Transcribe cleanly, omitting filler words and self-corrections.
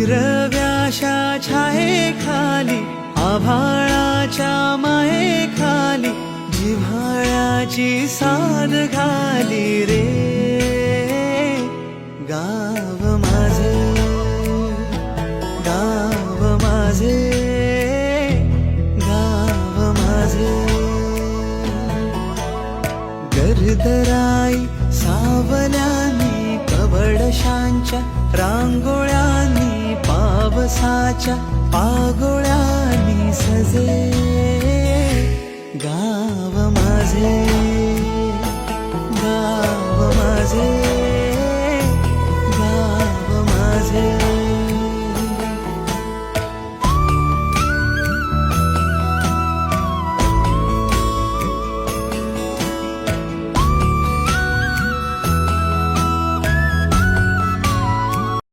हिरव्याशा छायेखाली आभाळाच्या मायेखाली जिव्हाळ्याची साद घाली रे गाव माझे, गाव माझे, गाव माझे. गर्दराई सावल्यानी कवडशांच्या रांगोळ्यांनी पावसाच्या पागोळ्यांनी सजे गाव माझे, गाव माझे.